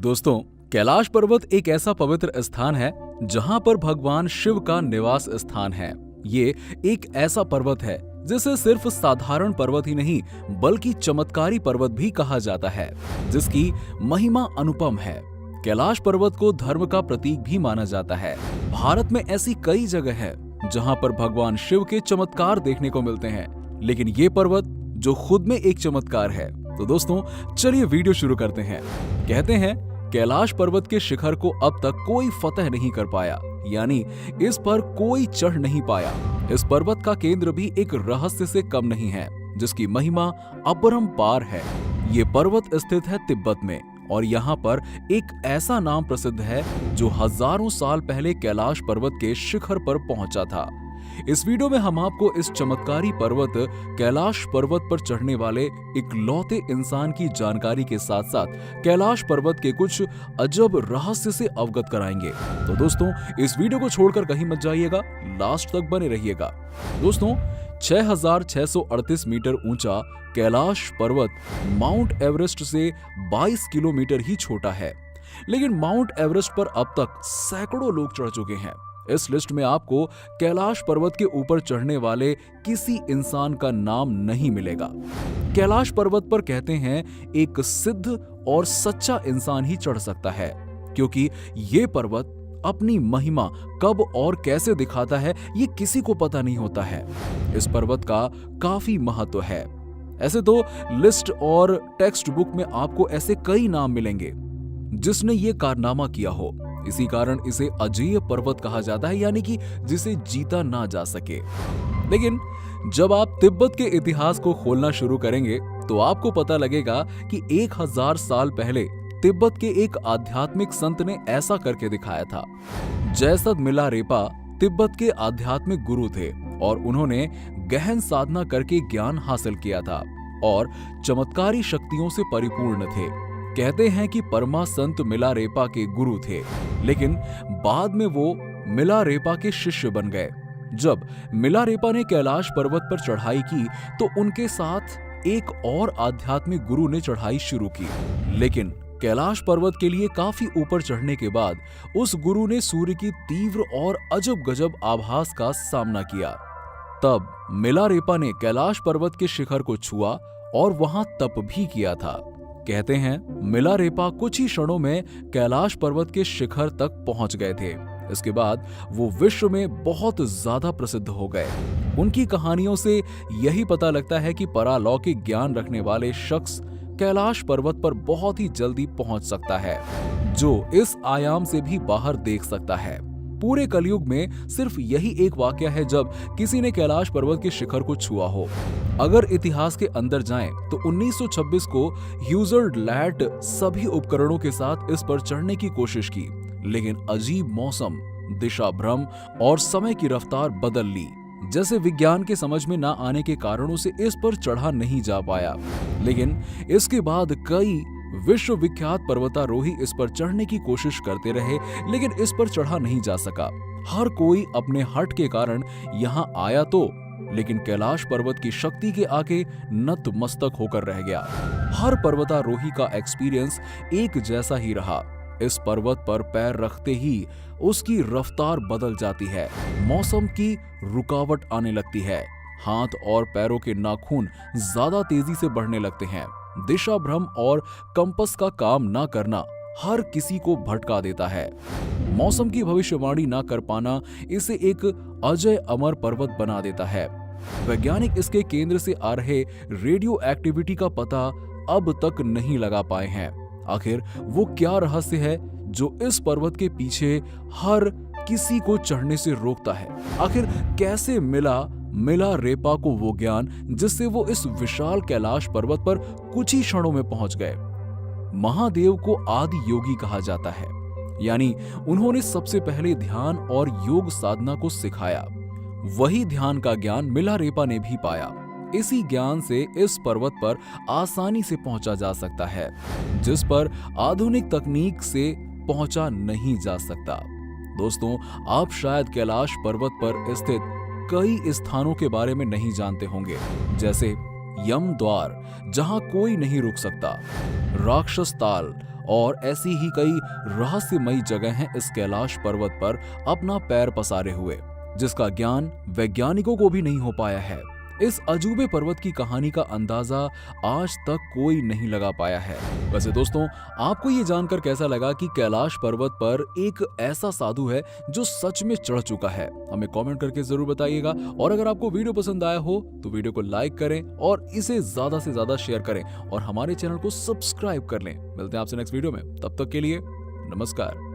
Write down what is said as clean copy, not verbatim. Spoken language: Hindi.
दोस्तों, कैलाश पर्वत एक ऐसा पवित्र स्थान है जहां पर भगवान शिव का निवास स्थान है। ये एक ऐसा पर्वत है जिसे सिर्फ साधारण पर्वत ही नहीं बल्कि चमत्कारी पर्वत भी कहा जाता है, जिसकी महिमा अनुपम है। कैलाश पर्वत को धर्म का प्रतीक भी माना जाता है। भारत में ऐसी कई जगह है जहां पर भगवान शिव के चमत्कार देखने को मिलते हैं, लेकिन ये पर्वत जो खुद में एक चमत्कार है। तो दोस्तों, चलिए वीडियो शुरू करते हैं। कहते हैं कैलाश पर्वत के शिखर को अब तक कोई फतह नहीं कर पाया, यानी इस पर कोई चढ़ नहीं पाया। इस पर्वत का केंद्र भी एक रहस्य से कम नहीं है, जिसकी महिमा अपरंपार है। ये पर्वत स्थित है तिब्बत में और यहाँ पर एक ऐसा नाम प्रसिद्ध है जो हजारों साल पहले कैलाश पर्वत के शिखर पर पहुंचा था। इस वीडियो में हम आपको इस चमत्कारी पर्वत कैलाश पर्वत पर चढ़ने वाले इकलौते इंसान की जानकारी के साथ साथ कैलाश पर्वत के कुछ अजब रहस्य से अवगत कराएंगे। तो दोस्तों, इस वीडियो को छोड़कर कहीं मत जाइएगा, लास्ट तक बने रहिएगा। दोस्तों, 6,638 मीटर ऊंचा कैलाश पर्वत माउंट एवरेस्ट से 22 किलोमीटर ही छोटा है, लेकिन माउंट एवरेस्ट पर अब तक सैकड़ों लोग चढ़ चुके हैं। इस लिस्ट में आपको कैलाश पर्वत के ऊपर चढ़ने वाले किसी इंसान का नाम नहीं मिलेगा। कैलाश पर्वत पर कहते हैं एक सिद्ध और सच्चा इंसान ही चढ़ सकता है, क्योंकि ये पर्वत अपनी महिमा कब और कैसे दिखाता है ये किसी को पता नहीं होता है। इस पर्वत का काफी महत्व है। ऐसे तो लिस्ट और टेक्स्ट बुक में आपको ऐसे कई नाम मिलेंगे जिसने ये कारनामा किया हो। इसी कारण इसे अजेय पर्वत कहा जाता है, यानी कि जिसे जीता ना जा सके। लेकिन जब आप तिब्बत के इतिहास को खोलना शुरू करेंगे तो आपको पता लगेगा कि 1000 साल पहले तिब्बत के एक आध्यात्मिक संत ने ऐसा करके दिखाया था। जैसद मिलारेपा तिब्बत के आध्यात्मिक गुरु थे और उन्होंने गहन साधना करके ज्ञान हासिल किया था और चमत्कारी शक्तियों से परिपूर्ण थे। कहते हैं कि परमा संत मिलारेपा के गुरु थे, लेकिन बाद में वो मिलारेपा के शिष्य बन गए। जब मिलारेपा ने कैलाश पर्वत पर चढ़ाई की तो उनके साथ एक और आध्यात्मिक गुरु ने चढ़ाई शुरू की, लेकिन कैलाश पर्वत के लिए काफी ऊपर चढ़ने के बाद उस गुरु ने सूर्य की तीव्र और अजब गजब आभास का सामना किया। तब मिलारेपा ने कैलाश पर्वत के शिखर को छुआ और वहां तप भी किया था। कहते हैं मिलारेपा कुछ ही क्षणों में कैलाश पर्वत के शिखर तक पहुंच गए थे। इसके बाद वो विश्व में बहुत ज्यादा प्रसिद्ध हो गए। उनकी कहानियों से यही पता लगता है कि परालौकिक ज्ञान रखने वाले शख्स कैलाश पर्वत पर बहुत ही जल्दी पहुंच सकता है, जो इस आयाम से भी बाहर देख सकता है। पूरे कलयुग में सिर्फ यही एक वाकया है जब किसी ने कैलाश पर्वत के शिखर को छुआ हो। अगर इतिहास के अंदर जाएं तो 1926 को ह्यूजर्ड लैट सभी उपकरणों के साथ इस पर चढ़ने की कोशिश की, लेकिन अजीब मौसम, दिशा भ्रम और समय की रफ्तार बदल ली जैसे विज्ञान के समझ में ना आने के कारणों से इस पर चढ़ा नहीं जा पाया। लेकिन इसके बाद कई विश्व विख्यात पर्वतारोही इस पर चढ़ने की कोशिश करते रहे, लेकिन इस पर चढ़ा नहीं जा सका। हर कोई अपने हट के कारण यहाँ आया तो, लेकिन कैलाश पर्वत की शक्ति के आगे नतमस्तक होकर रह गया। हर पर्वतारोही का एक्सपीरियंस एक जैसा ही रहा। इस पर्वत पर पैर रखते ही उसकी रफ्तार बदल जाती है, मौसम की रुकावट आने लगती है, हाथ और पैरों के नाखून ज्यादा तेजी से बढ़ने लगते हैं। दिशा भ्रम और कंपस का काम ना करना हर किसी को भटका देता है। मौसम की भविष्यवाणी ना कर पाना इसे एक अजय अमर पर्वत बना देता है। वैज्ञानिक इसके केंद्र से आ रहे रेडियो एक्टिविटी का पता अब तक नहीं लगा पाए हैं। आखिर वो क्या रहस्य है जो इस पर्वत के पीछे हर किसी को चढ़ने से रोकता है? आखिर कैसे मिलारेपा को वो ज्ञान जिससे वो इस विशाल कैलाश पर्वत पर कुछ ही क्षणों में पहुंच गए? महादेव को आदि योगी कहा जाता है, यानी उन्होंने सबसे पहले ध्यान और योग साधना को सिखाया। वही ध्यान का ज्ञान मिलारेपा ने भी पाया। इसी ज्ञान से इस पर्वत पर आसानी से पहुंचा जा सकता है, जिस पर आधुनिक तकनीक से पहुंचा नहीं जा सकता। दोस्तों, आप शायद कैलाश पर्वत पर स्थित कई स्थानों के बारे में नहीं जानते होंगे, जैसे यम द्वार जहां कोई नहीं रुक सकता, राक्षस ताल और ऐसी ही कई रहस्यमयी जगह हैं इस कैलाश पर्वत पर अपना पैर पसारे हुए, जिसका ज्ञान वैज्ञानिकों को भी नहीं हो पाया है। इस अजूबे पर्वत की कहानी का अंदाजा आज तक कोई नहीं लगा पाया है। वैसे दोस्तों, आपको ये जानकर कैसा लगा कि कैलाश पर्वत पर एक ऐसा साधु है जो सच में चढ़ चुका है? हमें कमेंट करके जरूर बताइएगा। और अगर आपको वीडियो पसंद आया हो तो वीडियो को लाइक करें और इसे ज्यादा से ज्यादा शेयर करें और हमारे चैनल को सब्सक्राइब कर लें। मिलते हैं आपसे नेक्स्ट वीडियो में, तब तक के लिए नमस्कार।